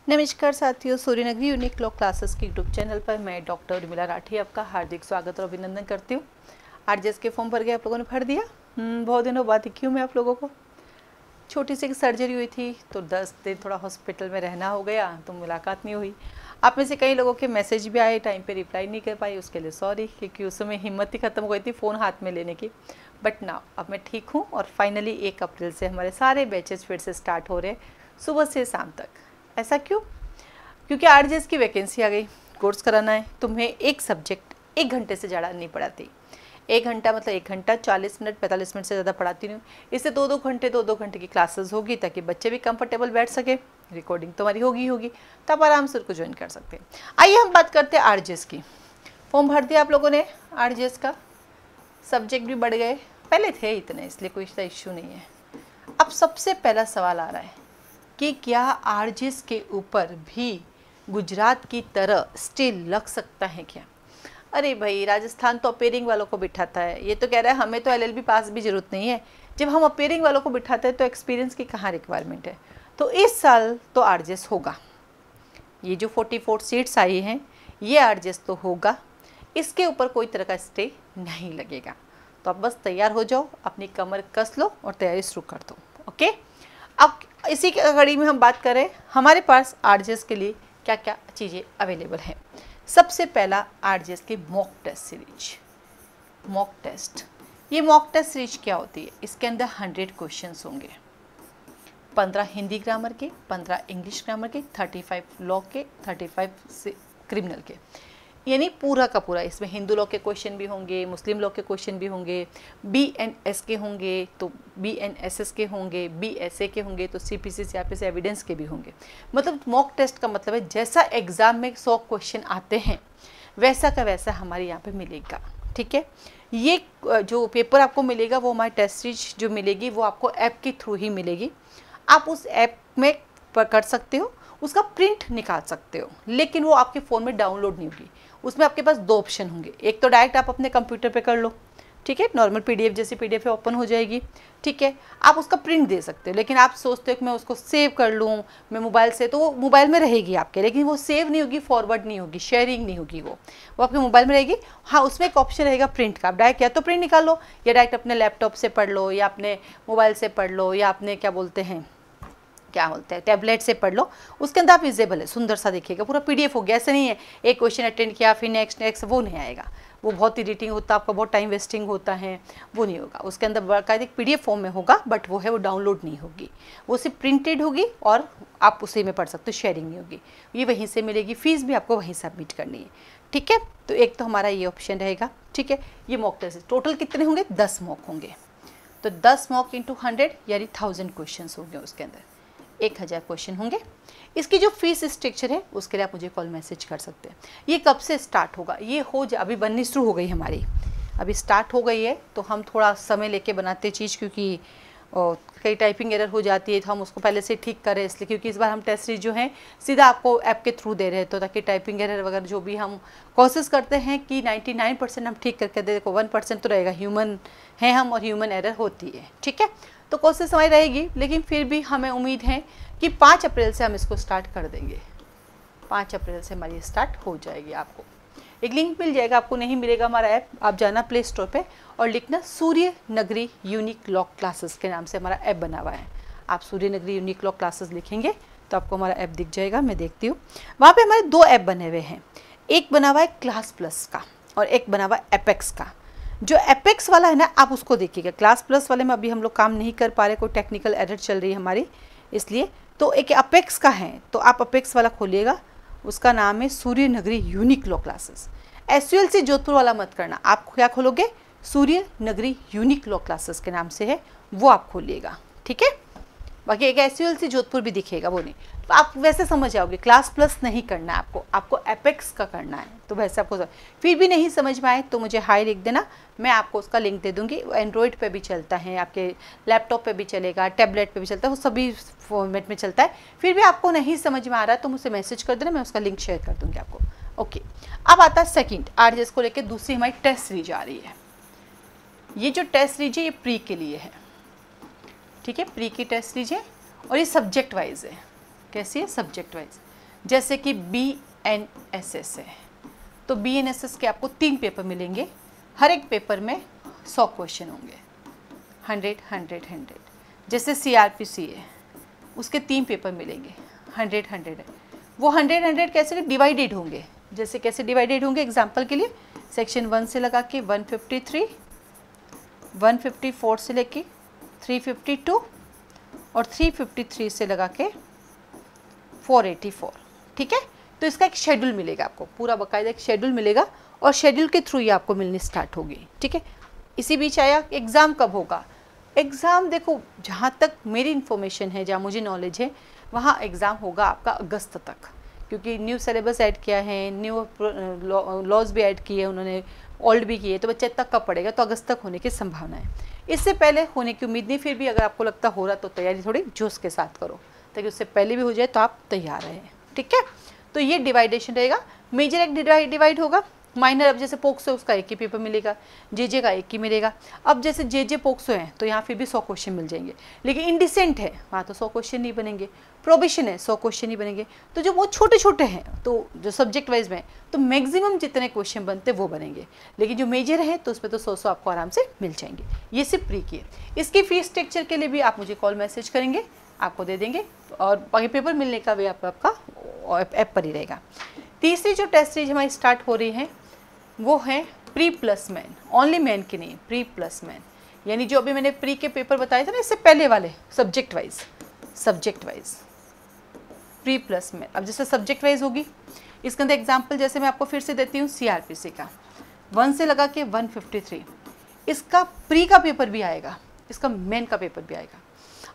नमस्कार साथियों, Suryanagari unique law classes की यूट्यूब चैनल पर मैं डॉक्टर उर्मिला राठी आपका हार्दिक स्वागत और अभिनंदन करती हूँ। आरजेएस के फॉर्म भर के आप लोगों ने भर दिया। बहुत दिनों बाद दिखी हूँ मैं आप लोगों को। छोटी सी सर्जरी हुई थी तो 10 दिन थोड़ा हॉस्पिटल में रहना हो गया तो मुलाकात नहीं हुई। आप में से कई लोगों के मैसेज भी आए, टाइम पे रिप्लाई नहीं कर पाई, उसके लिए सॉरी, क्योंकि उस समय हिम्मत ही ख़त्म हो गई थी फ़ोन हाथ में लेने की। बट ना, अब मैं ठीक हूँ और फाइनली 1 अप्रैल से हमारे सारे बैचेस फिर से स्टार्ट हो रहे हैं सुबह से शाम तक। ऐसा क्यों? क्योंकि आरजेएस की वैकेंसी आ गई। कोर्स कराना है तुम्हें, एक सब्जेक्ट 1 घंटे से ज़्यादा नहीं पढ़ाती। 1 घंटा मतलब 1 घंटा 40 मिनट 45 मिनट से ज़्यादा पढ़ाती नहीं हूँ। इससे 2-2 घंटे की क्लासेस होगी ताकि बच्चे भी कंफर्टेबल बैठ सके। रिकॉर्डिंग तुम्हारी होगी तो आप आराम से उसको ज्वाइन कर सकते हैं। आइए हम बात करते हैं आरजेएस की। फॉर्म भर दिया आप लोगों ने आरजेएस का, सब्जेक्ट भी बढ़ गए, पहले थे इतने, इसलिए कोई सा इश्यू नहीं है। अब सबसे पहला सवाल आ रहा है कि क्या आरजेएस के ऊपर भी गुजरात की तरह स्टिल लग सकता है क्या? अरे भाई, राजस्थान तो अपेयरिंग वालों को बिठाता है, ये तो कह रहा है हमें तो एलएलबी पास भी जरूरत नहीं है। जब हम अपेयरिंग वालों को बिठाते हैं तो एक्सपीरियंस की कहाँ रिक्वायरमेंट है? तो इस साल तो आरजेएस होगा। ये जो 44 सीट्स आई हैं ये आरजेएस तो होगा, इसके ऊपर कोई तरह का स्टे नहीं लगेगा। तो आप बस तैयार हो जाओ, अपनी कमर कस लो और तैयारी शुरू कर दो। ओके, अब इसी कड़ी में हम बात करें हमारे पास आरजेएस के लिए क्या क्या चीज़ें अवेलेबल हैं। सबसे पहला आरजेएस की mock test series. Mock test, ये मॉक टेस्ट सीरीज क्या होती है? इसके अंदर 100 क्वेश्चंस होंगे। 15 हिंदी ग्रामर के, 15 इंग्लिश ग्रामर के, 35 लॉ के, 35 क्रिमिनल के, यानी पूरा का पूरा। इसमें हिंदू लॉ के क्वेश्चन भी होंगे, मुस्लिम लॉ के क्वेश्चन भी होंगे, BNS के होंगे तो BNSS के होंगे, BSA के होंगे तो CPC CRPC एविडेंस के भी होंगे। मतलब मॉक टेस्ट का मतलब है जैसा एग्जाम में 100 क्वेश्चन आते हैं वैसा का वैसा हमारे यहाँ पे मिलेगा। ठीक है, ये जो पेपर आपको मिलेगा वो हमारी टेस्ट सीरीज जो मिलेगी वो आपको ऐप के थ्रू ही मिलेगी। आप उस ऐप में कर सकते हो, उसका प्रिंट निकाल सकते हो, लेकिन वो आपके फ़ोन में डाउनलोड नहीं होगी। उसमें आपके पास 2 ऑप्शन होंगे। एक तो डायरेक्ट आप अपने कंप्यूटर पे कर लो, ठीक है, नॉर्मल PDF जैसी PDF ओपन हो जाएगी। ठीक है, आप उसका प्रिंट दे सकते हो, लेकिन आप सोचते हो कि मैं उसको सेव कर लूँ मैं मोबाइल से, तो वो मोबाइल में रहेगी आपके, लेकिन वो सेव नहीं होगी, फॉरवर्ड नहीं होगी, शेयरिंग नहीं होगी, वो आपके मोबाइल में रहेगी। हाँ, उसमें एक ऑप्शन रहेगा प्रिंट का। आप डायरेक्ट या तो प्रिंट निकाल लो या डायरेक्ट अपने लैपटॉप से पढ़ लो या अपने मोबाइल से पढ़ लो या अपने क्या बोलते हैं टैबलेट से पढ़ लो। उसके अंदर आप विजिबल है, सुंदर सा देखिएगा, पूरा PDF हो गया। ऐसे नहीं है एक क्वेश्चन अटेंड किया फिर नेक्स्ट, वो नहीं आएगा, वो बहुत इरिटिंग होता है, आपका बहुत टाइम वेस्टिंग होता है, वो नहीं होगा। उसके अंदर बाकायदा PDF फॉर्म में होगा, बट वो है वो डाउनलोड नहीं होगी, वो सिर्फ प्रिंटेड होगी और आप उसी में पढ़ सकते हो, शेयरिंग नहीं होगी। ये वहीं से मिलेगी, फीस भी आपको वहीं सबमिट करनी है। ठीक है, तो एक तो हमारा ये ऑप्शन रहेगा। ठीक है, ये मॉक टेस्ट टोटल कितने होंगे? 10 मॉक होंगे। तो 10 मॉक इंटू 100 यानी 1000 क्वेश्चन होंगे, उसके अंदर 1000 क्वेश्चन होंगे। इसकी जो फीस स्ट्रक्चर है उसके लिए आप मुझे कॉल मैसेज कर सकते हैं। ये कब से स्टार्ट होगा? ये अभी बननी शुरू हो गई हमारी, अभी स्टार्ट हो गई है, तो हम थोड़ा समय लेके बनाते चीज़, क्योंकि कई टाइपिंग एरर हो जाती है तो हम उसको पहले से ठीक करें, इसलिए क्योंकि इस बार हम टेस्ट सीरीज जो है सीधा आपको ऐप के थ्रू दे रहे हैं, तो ताकि टाइपिंग एरर वगैरह जो भी हम कोशिश करते हैं कि 99% हम ठीक करके दे। देखो 1% तो रहेगा, ह्यूमन है हम और ह्यूमन एरर होती है। ठीक है, तो कोशिश हमारी रहेगी, लेकिन फिर भी हमें उम्मीद है कि 5 अप्रैल से हम इसको स्टार्ट कर देंगे। 5 अप्रैल से हमारी स्टार्ट हो जाएगी। आपको एक लिंक मिल जाएगा, आपको नहीं मिलेगा हमारा ऐप, आप जाना प्ले स्टोर पे और लिखना सूर्यनगरी यूनिक लॉ क्लासेस के नाम से हमारा ऐप बना हुआ है। आप सूर्यनगरी यूनिक लॉ क्लासेस लिखेंगे तो आपको हमारा ऐप दिख जाएगा। मैं देखती हूँ वहाँ पे हमारे 2 ऐप बने हुए हैं, एक बना हुआ है क्लास प्लस का और एक बना हुआ है एपेक्स का। जो एपेक्स वाला है ना, आप उसको देखिएगा। क्लास प्लस वाले में अभी हम लोग काम नहीं कर पा रहे, कोई टेक्निकल एरर चल रही है हमारी, इसलिए। तो एक अपेक्स का है, तो आप अपेक्स वाला खोलिएगा, उसका नाम है Suryanagari unique law classes. SULC Jodhpur वाला मत करना, आप क्या खोलोगे? सूर्यनगरी यूनिक लॉ क्लासेस के नाम से है, वो आप खोलिएगा। ठीक है, बाकी एक SULC जोधपुर भी दिखेगा, वो नहीं, तो आप वैसे समझ जाओगे। क्लास प्लस नहीं करना है आपको एपेक्स का करना है, तो वैसे आपको फिर भी नहीं समझ में आए तो मुझे हाई लिख देना, मैं आपको उसका लिंक दे दूंगी। एंड्रॉयड पे भी चलता है, आपके लैपटॉप पे भी चलेगा, टैबलेट पे भी चलता है, वो सभी फॉर्मेट में चलता है। फिर भी आपको नहीं समझ में आ रहा तो मुझे मैसेज कर देना, मैं उसका लिंक शेयर कर दूँगी आपको। ओके, अब आता है सेकेंड आरजेएस को लेकर दूसरी हमारी टेस्ट सीरीज आ रही है। ये जो टेस्ट सीरीज है ये प्री के लिए है। ठीक है, प्री की टेस्ट सीरीज है और ये सब्जेक्ट वाइज है। कैसी है? Subject wise. जैसे कि BNSS है, तो BNSS के आपको 3 पेपर मिलेंगे, हर एक पेपर में 100 क्वेश्चन होंगे, 100 100 100। जैसे CRPC है, उसके 3 पेपर मिलेंगे, 100 100 है। वो 100 100 कैसे डिवाइडेड होंगे, जैसे कैसे डिवाइडेड होंगे, एग्जाम्पल के लिए सेक्शन 1 से लगा के 153, 154 से लेके 352 और 353 से लगा के 484, ठीक है। तो इसका एक शेड्यूल मिलेगा आपको, पूरा बाकायदा एक शेड्यूल मिलेगा और शेड्यूल के थ्रू ये आपको मिलनी स्टार्ट होगी, ठीक है। इसी बीच आया एग्ज़ाम कब होगा। एग्ज़ाम देखो, जहाँ तक मेरी इन्फॉर्मेशन है, जहाँ मुझे नॉलेज है, वहाँ एग्ज़ाम होगा आपका अगस्त तक, क्योंकि न्यू सिलेबस ऐड किया है, न्यू लॉज भी ऐड किए उन्होंने, ओल्ड भी किए, तो बच्चे तक कब पड़ेगा, तो अगस्त तक होने की संभावना है। इससे पहले होने की उम्मीद नहीं, फिर भी अगर आपको लगता हो रहा तो तैयारी थोड़ी जोश के साथ करो, ताकि उससे पहले भी हो जाए तो आप तैयार रहें, ठीक है। तो ये डिवाइडेशन रहेगा, मेजर एक डिवाइड होगा, माइनर अब जैसे पोक्सो उसका एक ही पेपर मिलेगा, जेजे का एक ही मिलेगा। अब जैसे जेजे पोक्सो है तो यहाँ फिर भी 100 क्वेश्चन मिल जाएंगे, लेकिन इंडिसेंट है वहाँ तो 100 क्वेश्चन नहीं बनेंगे, प्रोबेशन है 100 क्वेश्चन नहीं बनेंगे। तो जो वो छोटे छोटे हैं, तो जो सब्जेक्ट वाइज में तो मैक्सिमम जितने क्वेश्चन बनते वो बनेंगे, लेकिन जो मेजर है तो उसमें तो 100 आपको आराम से मिल जाएंगे। ये सिर्फ प्री की है। इसकी फीस स्ट्रक्चर के लिए भी आप मुझे कॉल मैसेज करेंगे, आपको दे देंगे, और बाकी पेपर मिलने का भी आपका ऐप पर ही रहेगा। तीसरी जो टेस्ट सीरीज हमारी स्टार्ट हो रही है वो है pre plus man, only man की नहीं, प्री प्लस मैन, यानी जो अभी मैंने प्री के पेपर बताए थे ना इससे पहले वाले, subject wise pre plus man. अब जैसे सब्जेक्ट वाइज होगी, इसके अंदर एग्जाम्पल जैसे मैं आपको फिर से देती हूँ, CRPC का 1 से लगा के 153, इसका प्री का पेपर भी आएगा, इसका मेन का पेपर भी आएगा।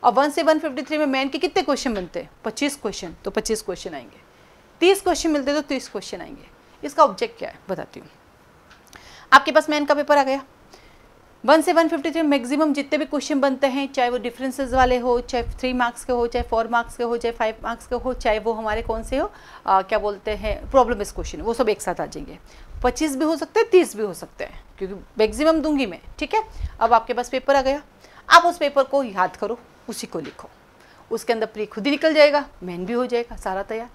और 1 से 153 में मेन के कितने क्वेश्चन बनते हैं, 25 क्वेश्चन, तो 25 क्वेश्चन आएंगे। 30 क्वेश्चन मिलते तो 30 क्वेश्चन आएंगे। इसका ऑब्जेक्ट क्या है बताती हूँ। आपके पास मेन का पेपर आ गया, 1 से 153 मैक्सिमम जितने भी क्वेश्चन बनते हैं, चाहे वो डिफरेंसेस वाले हो, चाहे 3 मार्क्स के हो, चाहे 4 मार्क्स के हो, चाहे 5 मार्क्स के हो, चाहे वो हमारे कौन से हो, क्या बोलते हैं, प्रॉब्लम बेस्ड क्वेश्चन, वो सब एक साथ आ जाएंगे। 25 भी हो सकते हैं, 30 भी हो सकते हैं, क्योंकि मैक्सिमम दूंगी मैं, ठीक है। अब आपके पास पेपर आ गया, आप उस पेपर को याद करो, उसी को लिखो, उसके अंदर प्री खुद ही निकल जाएगा, मेन भी हो जाएगा, सारा तैयार।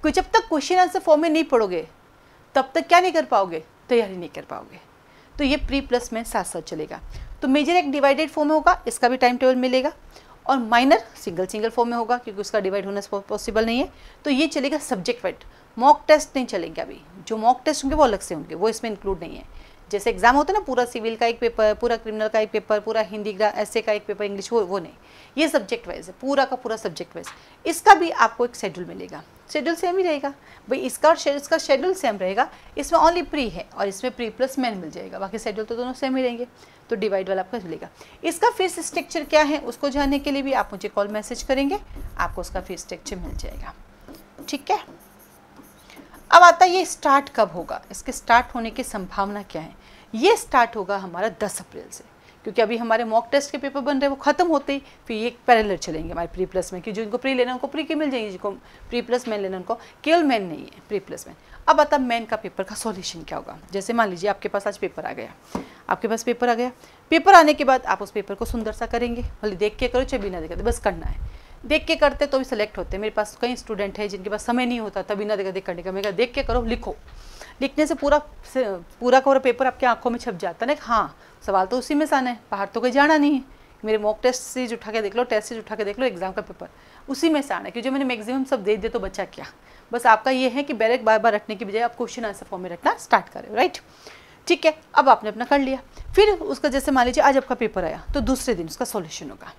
क्योंकि जब तक क्वेश्चन आंसर फॉर्म में नहीं पढ़ोगे तब तक क्या नहीं कर पाओगे, तैयारी नहीं कर पाओगे। तो ये प्री प्लस में साथ साथ चलेगा। तो मेजर एक डिवाइडेड फॉर्म में होगा, इसका भी टाइम टेबल मिलेगा, और माइनर सिंगल फॉर्म में होगा, क्योंकि उसका डिवाइड होना पॉसिबल नहीं है। तो ये चलेगा सब्जेक्ट वाइज, मॉक टेस्ट नहीं चलेंगे अभी, जो मॉक टेस्ट होंगे वो अलग से होंगे, वो इसमें इंक्लूड नहीं है। जैसे एग्जाम होता है ना, पूरा सिविल का एक पेपर, पूरा क्रिमिनल का एक पेपर, पूरा हिंदी का ऐसे का एक पेपर, इंग्लिश, वो नहीं, ये सब्जेक्ट वाइज है, पूरा का पूरा सब्जेक्ट वाइज। इसका भी आपको एक शेड्यूल मिलेगा, शेड्यूल सेम ही रहेगा भाई, इसका शेड्यूल सेम रहेगा, इसमें ओनली प्री है और इसमें प्री प्लस मैन मिल जाएगा, बाकी शेड्यूल तो दोनों सेम ही रहेंगे। तो डिवाइड वाला आपका मिलेगा। इसका फीस स्ट्रक्चर क्या है उसको जानने के लिए भी आप मुझे कॉल मैसेज करेंगे, आपको उसका फीस स्ट्रक्चर मिल जाएगा, ठीक है। अब आता है ये स्टार्ट कब होगा, इसके स्टार्ट होने की संभावना क्या है। ये स्टार्ट होगा हमारा 10 अप्रैल से, क्योंकि अभी हमारे मॉक टेस्ट के पेपर बन रहे हैं, वो खत्म होते ही फिर ये पैरेलल चलेंगे हमारे प्री प्लस में, कि जो इनको प्री लेना उनको प्री के मिल जाएंगे, जिनको प्री प्लस मैन लेना उनको केवल मैन नहीं है, प्री प्लस मैन। अब आता मैन का पेपर का सॉल्यूशन क्या होगा। जैसे मान लीजिए आपके पास आज पेपर आ गया, आपके पास पेपर आ गया, पेपर आने के बाद आप उस पेपर को सुंदर सा करेंगे, भले देख के करो चाहे बिना देखे, बस करना है। देख के करते तो भी सेलेक्ट होते हैं। मेरे पास कई स्टूडेंट हैं जिनके पास समय नहीं होता तभी ना देख करने का, मैं कहा देख के करो, लिखो, लिखने से पूरा का पेपर आपकी आंखों में छप जाता है ना। हाँ, सवाल तो उसी में से आना है, बाहर तो कहीं जाना नहीं है। मेरे मॉक टेस्ट सीरीज उठा के देख लो, टेस्ट सीरीज उठा के देख लो, एग्जाम का पेपर उसी में से आना है, क्योंकि जो मैंने मैक्सिमम सब दे दिया तो बच्चा क्या, बस आपका ये है कि बैरेक बार बार रटने की बजाय आप क्वेश्चन आंसर फॉर्म में रटना स्टार्ट करें, राइट, ठीक है। अब आपने अपना कर लिया, फिर उसका जैसे मान लीजिए आज आपका पेपर आया तो दूसरे दिन उसका सॉल्यूशन होगा।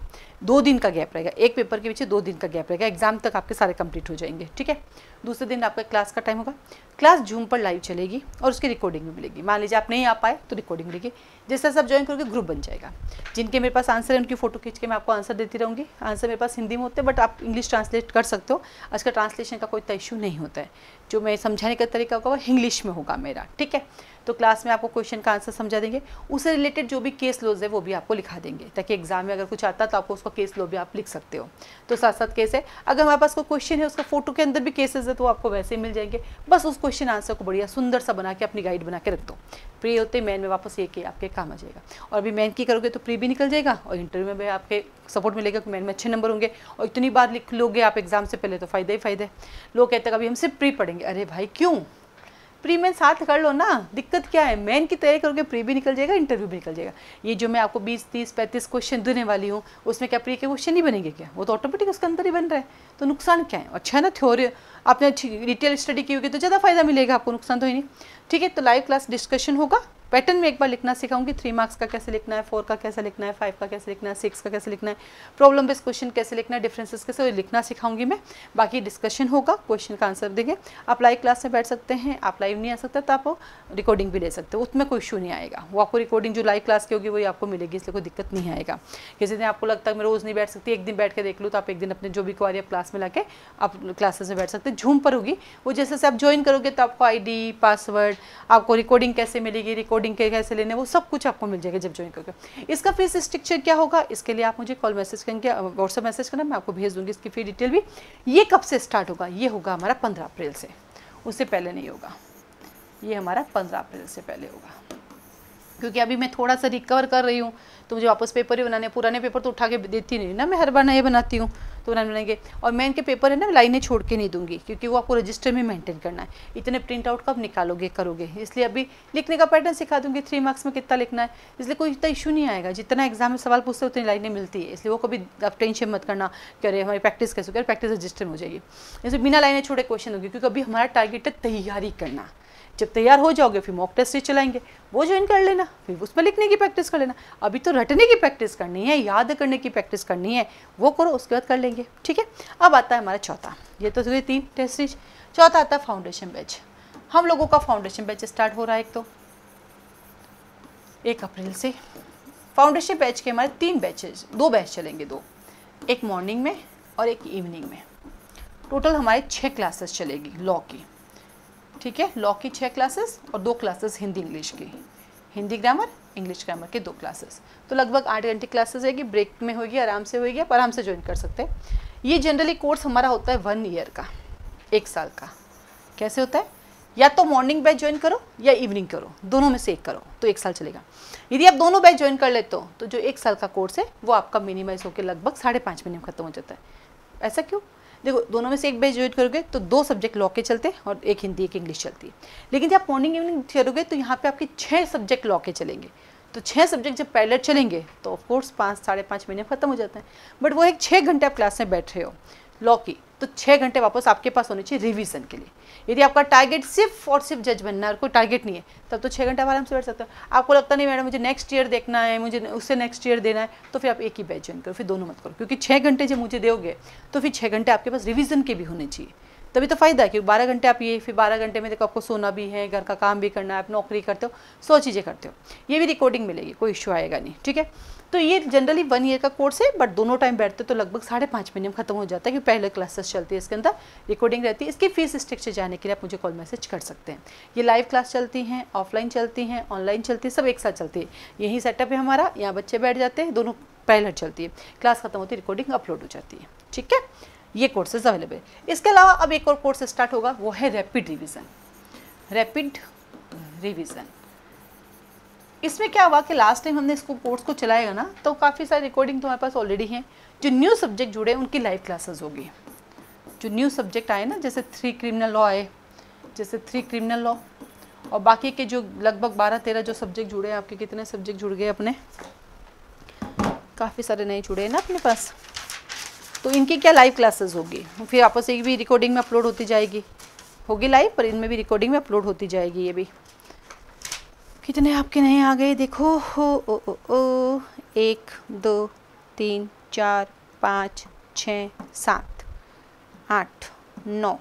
2 दिन का गैप रहेगा, एक पेपर के पीछे 2 दिन का गैप रहेगा, एग्जाम तक आपके सारे कंप्लीट हो जाएंगे, ठीक है। दूसरे दिन आपका क्लास का टाइम होगा, क्लास जूम पर लाइव चलेगी और उसकी रिकॉर्डिंग भी मिलेगी। मान लीजिए आप नहीं आ पाए तो रिकॉर्डिंग मिलेगी, जैसे सब ज्वाइन करोगे ग्रुप बन जाएगा। जिनके मेरे पास आंसर है उनकी फोटो खींच के मैं आपको आंसर देती रहूँगी। आंसर मेरे पास हिंदी में होते हैं बट आप इंग्लिश ट्रांसलेट कर सकते हो, आज का ट्रांसलेशन का कोई इशू नहीं होता है। जो मैं समझाने का तरीका होगा वो इंग्लिश में होगा मेरा, ठीक है। तो क्लास में आपको क्वेश्चन का आंसर समझा देंगे, उससे रिलेटेड जो भी केस लॉज है वो भी आपको लिखा देंगे, ताकि एग्जाम में अगर कुछ आता तो आपको उसको आपका केस लो भी आप लिख सकते हो, तो साथ साथ केस है। अगर हमारे पास कोई क्वेश्चन है उसका फोटो के अंदर भी केसेस है तो आपको वैसे ही मिल जाएंगे। बस उस क्वेश्चन आंसर को बढ़िया सुंदर सा बना के अपनी गाइड बना के रख दो। प्री होते मेन में वापस ये कि आपके काम आ जाएगा। और अभी मेन की करोगे तो प्री भी निकल जाएगा और इंटरव्यू में भी आपके सपोर्ट मिलेगा कि मेन में अच्छे नंबर होंगे। और इतनी बार लिख लोगे आप एग्जाम से पहले तो फायदा ही फायदा है। लोग कहते हैं अभी हम सिर्फ प्री पढ़ेंगे, अरे भाई क्यों, प्री मेन साथ कर लो ना, दिक्कत क्या है। मेन की तैयारी करोगे प्री भी निकल जाएगा, इंटरव्यू भी निकल जाएगा। ये जो मैं आपको 20, 30, 35 क्वेश्चन देने वाली हूँ उसमें क्या प्री के क्वेश्चन नहीं बनेंगे क्या, वो तो ऑटोमेटिक उसके अंदर ही बन रहा है, तो नुकसान क्या है। अच्छा है ना, थ्योरी आपने अच्छी डिटेल स्टडी की होगी तो ज़्यादा फायदा मिलेगा आपको, नुकसान तो ही नहीं। ठीक है, तो लाइव क्लास डिस्कशन होगा। पैटर्न में एक बार लिखना सिखाऊंगी, 3 मार्क्स का कैसे लिखना है, 4 का कैसे लिखना है, 5 का कैसे लिखना है, 6 का कैसे लिखना है, प्रॉब्लम बेस्ड क्वेश्चन कैसे लिखना है, डिफरेंसेस कैसे लिखना सिखाऊंगी मैं। बाकी डिस्कशन होगा, क्वेश्चन का आंसर देंगे। आप लाइव क्लास में बैठ सकते हैं, आप लाइव नहीं आ सकते तो आप रिकॉर्डिंग भी ले सकते हो, उसमें कोई इशू नहीं आएगा। वो आपको रिकॉर्डिंग जो लाइव क्लास की होगी वही आपको मिलेगी, इसलिए कोई दिक्कत नहीं आएगा। किसी दिन आपको लगता है मैं रोज़ नहीं बैठ सकती, एक दिन बैठ के देख लूँ, तो आप एक दिन अपने जो भी क्वारी आप क्लास में लाके आप क्लासेस में बैठ सकते हैं। झूम पर होगी वो, जैसे से आप ज्वाइन करोगे तो आपको ID पासवर्ड, आपको रिकॉर्डिंग कैसे मिलेगी, रिकॉर्डिंग के कैसे लेने, वो सब कुछ आपको मिल जाएगा जब ज्वाइन करोगे। इसका फीस स्ट्रक्चर क्या होगा, इसके लिए आप मुझे कॉल मैसेज करेंगे, व्हाट्सएप मैसेज करना, मैं आपको भेज दूंगी इसकी फी डिटेल भी। ये कब से स्टार्ट होगा, ये होगा हमारा 15 अप्रैल से, उससे पहले नहीं होगा। ये हमारा 15 अप्रैल से पहले होगा, क्योंकि अभी मैं थोड़ा सा रिकवर कर रही हूँ, तो मुझे वापस पेपर ही बनाने, पुराने पेपर तो उठा के देती नहीं ना मैं, हर बार नए बनाती हूँ तो बनाएंगे। और मैं इनके पेपर है ना लाइनें छोड़ के नहीं दूंगी, क्योंकि वो आपको रजिस्टर में मेंटेन करना है। इतने प्रिंट आउट कब निकालोगे करोगे, इसलिए अभी लिखने का पैटर्न सिखा दूंगी, 3 मार्क्स में कितना लिखना है, इसलिए कोई इतना इशू नहीं आएगा। जितना एग्जाम में सवाल पूछते उतनी लाइनें मिलती है, इसलिए वो कभी आप टेंशन मत करना कि अरे हमारी प्रैक्टिस कैसे होगी, प्रैक्टिस रजिस्टर में हो जाएगी। जैसे बिना लाइनें छोड़े क्वेश्चन होगी, क्योंकि अभी हमारा टारगेट है तैयारी करना। जब तैयार हो जाओगे फिर मॉक टेस्ट चलाएंगे, वो ज्वाइन कर लेना, फिर उसमें लिखने की प्रैक्टिस कर लेना। अभी तो रटने की प्रैक्टिस करनी है, याद करने की प्रैक्टिस करनी है, वो करो, उसके बाद कर लेंगे। ठीक है, अब आता है हमारा चौथा, ये तो हुए 3 टेस्ट सीरीज। चौथा आता है फाउंडेशन बैच। हम लोगों का फाउंडेशन बैच स्टार्ट हो रहा है, एक तो 1 अप्रैल से। फाउंडेशन बैच के हमारे 3 बैचेज, 2 बैच चलेंगे, 2, एक मॉर्निंग में और एक इवनिंग में। टोटल हमारे 6 क्लासेस चलेगी लॉ की। ठीक है, लॉ की 6 क्लासेस और 2 क्लासेस हिंदी इंग्लिश की, हिंदी ग्रामर इंग्लिश ग्रामर के 2 क्लासेस। तो लगभग 8 घंटे क्लासेस होगी, ब्रेक में होगी, आराम से होगी, आप आराम से ज्वाइन कर सकते हैं। ये जनरली कोर्स हमारा होता है 1 ईयर का, 1 साल का। कैसे होता है, या तो मॉर्निंग बैच ज्वाइन करो या इवनिंग करो, दोनों में से एक करो तो 1 साल चलेगा। यदि आप दोनों बैच ज्वाइन कर लेते हो तो जो 1 साल का कोर्स है वो आपका मिनिमाइज होकर लगभग 5.5 महीने में खत्म हो जाता है। ऐसा क्यों, देखो दोनों में से एक बैच ज्वाइन करोगे तो 2 सब्जेक्ट लॉ के चलते हैं और एक हिंदी एक इंग्लिश चलती है। लेकिन जब मॉर्निंग इवनिंग करोगे तो यहाँ पे आपके 6 सब्जेक्ट लॉ के चलेंगे। तो 6 सब्जेक्ट जब पैरेलल चलेंगे तो ऑफकोर्स 5-5.5 महीने में खत्म हो जाता है। बट वो एक 6 घंटे आप क्लास में बैठ रहे हो लॉ की, तो 6 घंटे वापस आपके पास होने चाहिए रिवीजन के लिए। यदि आपका टारगेट सिर्फ और सिर्फ जज बनना है और कोई टारगेट नहीं है, तब तो 6 घंटे आराम से बैठ सकते हो। आपको लगता नहीं मैडम मुझे नेक्स्ट ईयर देखना है, मुझे उससे नेक्स्ट ईयर देना है, तो फिर आप एक ही बैच ज्वाइन करो, फिर दोनों मत करो। क्योंकि 6 घंटे जब मुझे दोगे तो फिर 6 घंटे आपके पास रिवीजन के भी होने चाहिए, तभी तो फायदा है। क्योंकि 12 घंटे आप ये, फिर 12 घंटे में देखो आपको सोना भी है, घर का काम भी करना है, आप नौकरी करते हो, 100 चीज़ें करते हो, ये भी रिकॉर्डिंग मिलेगी, कोई इशू आएगा नहीं। ठीक है, तो ये जनरली 1 ईयर का कोर्स है, बट दोनों टाइम बैठते तो लगभग 5.5 महीने में खत्म हो जाता है, क्योंकि पहले क्लासेस चलती है, इसके अंदर रिकॉर्डिंग रहती है। इसकी फीस स्ट्रक्चर जाने के लिए आप मुझे कॉल मैसेज कर सकते हैं। ये लाइव क्लास चलती हैं, ऑफलाइन चलती हैं, ऑनलाइन चलती है, सब एक साथ चलती है। यही सेटअप है हमारा, यहाँ बच्चे बैठ जाते हैं, दोनों पैरेलल चलती है, क्लास खत्म होती है, रिकॉर्डिंग अपलोड हो जाती है। ठीक है, ये कोर्सेज अवेलेबल है। इसके अलावा अब एक और कोर्स स्टार्ट होगा, वो है रैपिड रिवीजन। रैपिड रिवीजन, इसमें क्या हुआ कि लास्ट टाइम हमने इसको कोर्स को चलाएगा ना, तो काफ़ी सारी रिकॉर्डिंग तो हमारे पास ऑलरेडी हैं। जो न्यू सब्जेक्ट जुड़े उनकी लाइव क्लासेस होगी। जो न्यू सब्जेक्ट आए ना, जैसे 3 क्रिमिनल लॉ आए, जैसे 3 क्रिमिनल लॉ, और बाकी के जो लगभग 12-13 जो सब्जेक्ट जुड़े हैं, आपके कितने सब्जेक्ट जुड़ गए अपने, काफ़ी सारे नए जुड़े हैं ना अपने पास, तो इनकी क्या लाइव क्लासेस होगी। फिर आपस एक भी रिकॉर्डिंग में अपलोड होती जाएगी, होगी लाइव, पर इनमें भी रिकॉर्डिंग में अपलोड होती जाएगी। ये भी कितने आपके नए आ गए देखो, हो 1 2 3 4 5 6 7 8 9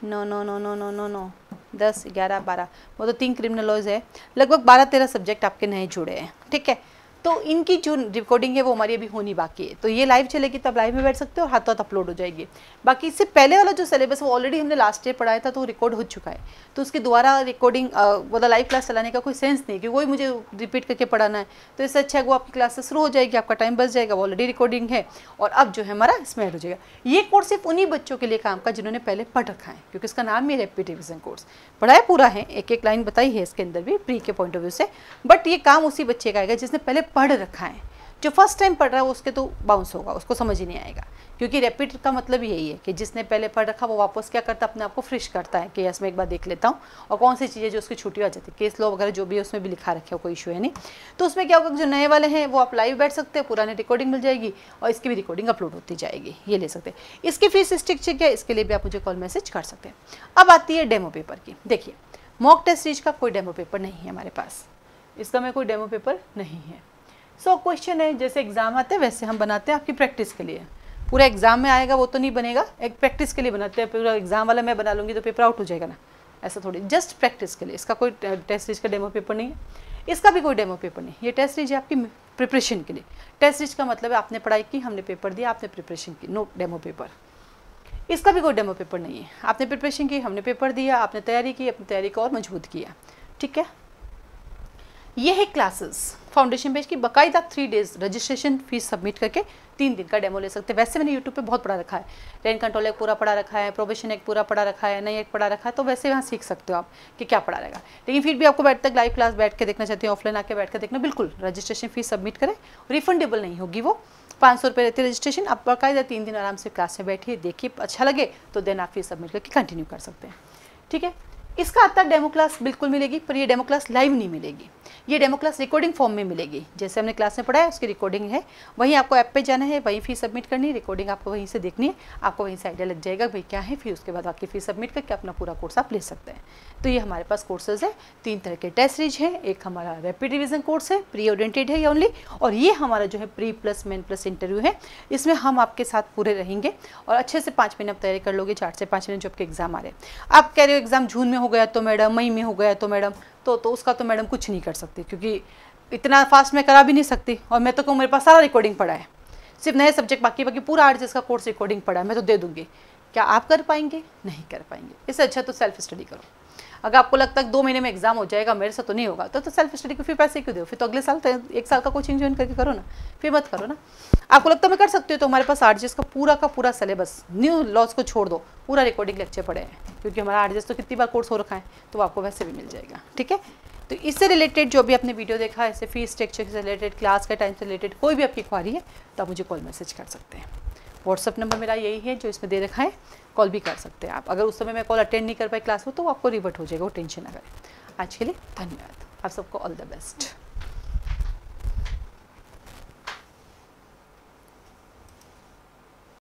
9 9 9 9 9 9 9 10 11 12, वो तो 3 क्रिमिनल लॉज है, लगभग 12-13 सब्जेक्ट आपके नए जुड़े हैं। ठीक है, तो इनकी जो रिकॉर्डिंग है वो हमारी अभी होनी बाकी है। तो ये लाइव चलेगी तब लाइव में बैठ सकते हो और हाथों हाथ अपलोड हो जाएगी। बाकी इससे पहले वाला जो सिलेबस वो ऑलरेडी हमने लास्ट ईयर पढ़ाया था तो रिकॉर्ड हो चुका है, तो उसकी दोबारा रिकॉर्डिंग मतलब लाइव क्लास चलाने का कोई सेंस नहीं, क्योंकि वही मुझे रिपीट करके पढ़ाना है। तो इससे अच्छा है वो आपकी क्लास शुरू हो जाएगी, आपका टाइम बच जाएगा, वो ऑलरेडी रिकॉर्डिंग है और अब जो है हमारा इसमें ऐड हो जाएगा। ये कोर्स सिर्फ उन्हीं बच्चों के लिए काम का जिन्होंने पहले पढ़ रखा है, क्योंकि इसका नाम ही रैपिड रिवीजन कोर्स। पढ़ाया पूरा है, एक एक लाइन बताई है इसके अंदर भी प्री के पॉइंट ऑफ व्यू से, बट ये काम उसी बच्चे का आएगा जिसने पहले पढ़ रखा है। जो फर्स्ट टाइम पढ़ रहा है उसके तो बाउंस होगा, उसको समझ ही नहीं आएगा, क्योंकि रैपिड का मतलब यही है कि जिसने पहले पढ़ रखा वो वापस क्या करता है, अपने आप को फ्रेश करता है कि यस मैं एक बार देख लेता हूँ और कौन सी चीज़ें जो उसकी छुट्टी आ जाती है, केस लॉ वगैरह जो भी है उसमें भी लिखा रखे हो, कोई इशू है नहीं। तो उसमें क्या होगा, जो नए वाले हैं वो आप लाइव बैठ सकते हैं, पुराने रिकॉर्डिंग मिल जाएगी और इसकी भी रिकॉर्डिंग अपलोड होती जाएगी, ये ले सकते हैं। इसकी फीस स्ट्रक्चर क्या है, इसके लिए भी आप मुझे कॉल मैसेज कर सकते हैं। अब आती है डेमो पेपर की। देखिए मॉक टेस्ट सीरीज का कोई डेमो पेपर नहीं है हमारे पास, इसका में कोई डेमो पेपर नहीं है। सो क्वेश्चन है जैसे एग्जाम आते हैं वैसे हम बनाते हैं आपकी प्रैक्टिस के लिए। पूरा एग्जाम में आएगा वो तो नहीं बनेगा, एक प्रैक्टिस के लिए बनाते हैं। पूरा एग्जाम वाला मैं बना लूँगी तो पेपर आउट हो जाएगा ना, ऐसा थोड़ी, जस्ट प्रैक्टिस के लिए। इसका कोई टेस्ट सीरीज का डेमो पेपर नहीं है, इसका भी कोई डेमो पेपर नहीं। ये टेस्ट सीरीज है आपकी प्रिपरेशन के लिए। टेस्ट सीरीज का मतलब है आपने पढ़ाई की, हमने पेपर दिया, आपने प्रिपरेशन की, नो डेमो पेपर। इसका भी कोई डेमो पेपर नहीं है, आपने प्रिपरेशन की, हमने पेपर दिया, आपने तैयारी की, अपनी तैयारी को और मजबूत किया, ठीक है। ये है क्लासेस फाउंडेशन बेच की बाकायदा 3 डेज रजिस्ट्रेशन फीस सबमिट करके 3 दिन का डेमो ले सकते हैं। वैसे मैंने यूट्यूब पे बहुत पढ़ा रखा है, रेन कंट्रोल एक पूरा पढ़ा रखा है, प्रोबेशन एक पूरा पढ़ा रखा है, नई एक पढ़ा रखा है, तो वैसे यहाँ सीख सकते हो आप कि क्या पढ़ा रहेगा। लेकिन फिर भी आपको बैठ तक लाइव क्लास बैठ के देखना चाहते हैं, ऑफलाइन आके बैठ कर देखना, बिल्कुल रजिस्ट्रेशन फीस सबमिट करें, रिफंडेबल नहीं होगी वो, 500 रुपये रहती है रजिस्ट्रेशन। आप बाकायदा 3 दिन आराम से क्लास में बैठिए, देखिए, अच्छा लगे तो देन आप फीस सबमिट करके कंटिन्यू कर सकते हैं, ठीक है। इसका आता डेमो क्लास बिल्कुल मिलेगी, पर ये डेमो क्लास लाइव नहीं मिलेगी, ये डेमो क्लास रिकॉर्डिंग फॉर्म में मिलेगी। जैसे हमने क्लास में पढ़ा है उसकी रिकॉर्डिंग है, वहीं आपको ऐप पे जाना है, वहीं फीस सबमिट करनी है, रिकॉर्डिंग आपको वहीं से देखनी है, आपको वहीं से आइडिया लग जाएगा भाई क्या है, फिर उसके बाद आपकी फीस सबमिट करके अपना पूरा कोर्स आप ले सकते हैं। तो ये हमारे पास कोर्सेज है, 3 तरह के टेस्ट सीरीज है, एक हमारा रैपिड रिवीजन कोर्स है, प्री ओरिएंटेड है ओनली, और ये हमारा जो है pre plus main plus interview है। इसमें हम आपके साथ पूरे रहेंगे और अच्छे से 5 महीने आप तैयारी कर लोगे, 4 से 5 महीने जो आपके एग्जाम आ रहे हैं। आप कह रहे हो एग्जाम जून में हो गया तो मैडम, मई में हो गया तो मैडम, तो उसका तो मैडम कुछ नहीं कर सकती, क्योंकि इतना फास्ट मैं करा भी नहीं सकती। और मैं तो कहूँ मेरे पास सारा रिकॉर्डिंग पड़ा है, सिर्फ नए सब्जेक्ट बाकी पूरा आर्ट्स का कोर्स रिकॉर्डिंग पड़ा है, मैं तो दे दूंगी। क्या आप कर पाएंगे? नहीं कर पाएंगे। इससे अच्छा तो सेल्फ स्टडी करो। अगर आपको लगता है 2 महीने में एग्जाम हो जाएगा, मेरे से तो नहीं होगा, तो सेल्फ स्टडी को फिर पैसे क्यों दो? फिर तो अगले साल 1 साल का कोचिंग ज्वाइन करके करो ना, फिर मत करो ना। आपको लगता है मैं कर सकती हूँ, तो हमारे पास आरजीएस का पूरा सिलेबस, न्यू लॉज को छोड़ दो, पूरा रिकॉर्डिंग लेक्चर पड़े हैं, क्योंकि हमारा आरजीएस तो कितनी बार कोर्स हो रखा है, तो आपको वैसे भी मिल जाएगा, ठीक है। तो इससे रिलेटेड जो भी आपने वीडियो देखा है, ऐसे फीस स्ट्रक्चर से रिलेटेड, क्लास के टाइम से रिलेटेड कोई भी आपकी क्वारी है तो आप मुझे कॉल मैसेज कर सकते हैं। व्हाट्सअप नंबर मेरा यही है जो इसमें दे रखा है, कॉल भी कर सकते हैं आप। अगर उस समय मैं कॉल अटेंड नहीं कर पाई क्लास में तो वो आपको रिवर्ट हो जाएगा, वो टेंशन ना करें। आज के लिए धन्यवाद, आप सबको ऑल द बेस्ट।